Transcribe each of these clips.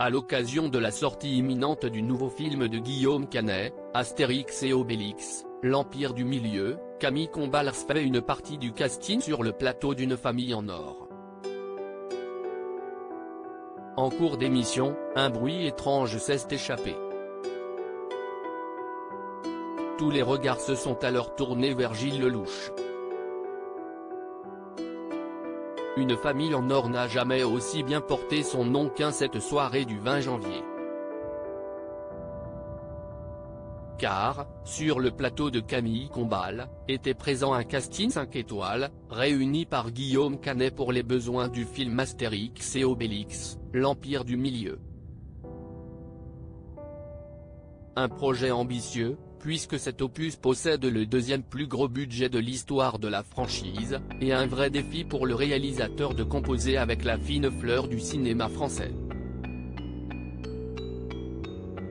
À l'occasion de la sortie imminente du nouveau film de Guillaume Canet, Astérix et Obélix, l'Empire du Milieu, Camille Combal fait une partie du casting sur le plateau d'Une famille en or. En cours d'émission, un bruit étrange s'est échappé. Tous les regards se sont alors tournés vers Gilles Lellouche. Une famille en or n'a jamais aussi bien porté son nom qu'en cette soirée du 20 janvier. Car, sur le plateau de Camille Combal, était présent un casting 5 étoiles, réuni par Guillaume Canet pour les besoins du film Astérix et Obélix, l'Empire du Milieu. Un projet ambitieux, puisque cet opus possède le deuxième plus gros budget de l'histoire de la franchise, et un vrai défi pour le réalisateur de composer avec la fine fleur du cinéma français.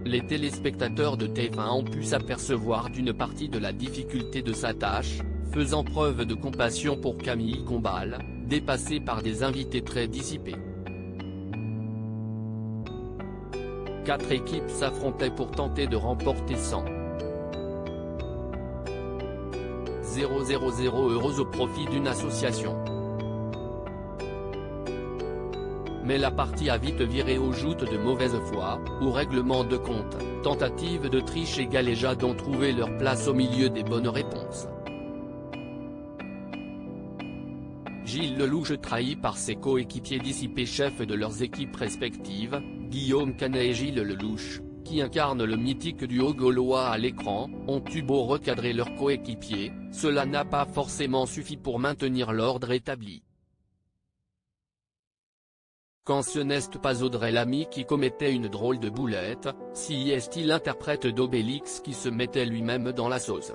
Les téléspectateurs de TF1 ont pu s'apercevoir d'une partie de la difficulté de sa tâche, faisant preuve de compassion pour Camille Combal, dépassée par des invités très dissipés. 4 équipes s'affrontaient pour tenter de remporter 100 000 € au profit d'une association. Mais la partie a vite viré aux joutes de mauvaise foi, ou règlement de compte, tentative de triche et galéjade ont trouvé leur place au milieu des bonnes réponses. Gilles Lellouche trahi par ses coéquipiers dissipés chefs de leurs équipes respectives, Guillaume Canet et Gilles Lellouche, qui incarnent le mythique duo gaulois à l'écran, ont eu beau recadrer leurs coéquipiers, cela n'a pas forcément suffi pour maintenir l'ordre établi. Quand ce n'est pas Audrey Lamy qui commettait une drôle de boulette, si est-il l'interprète d'Obélix qui se mettait lui-même dans la sauce.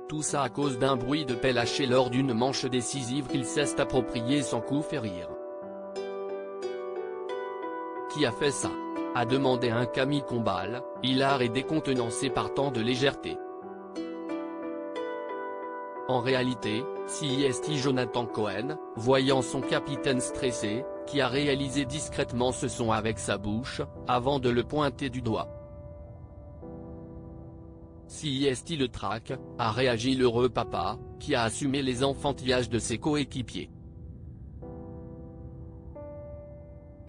Tout ça à cause d'un bruit de paix lâché lors d'une manche décisive qu'il s'est approprié sans coup férir. Qui a fait ça ? A demandé un Camille Combal, hilar et décontenancé par tant de légèreté. En réalité, si est Jonathan Cohen, voyant son capitaine stressé, qui a réalisé discrètement ce son avec sa bouche, avant de le pointer du doigt. Si est le trac, a réagi l'heureux papa, qui a assumé les enfantillages de ses coéquipiers.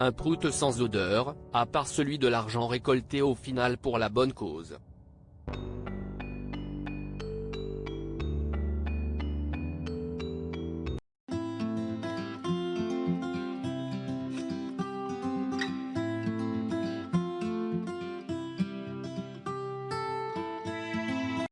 Un prout sans odeur, à part celui de l'argent récolté au final pour la bonne cause.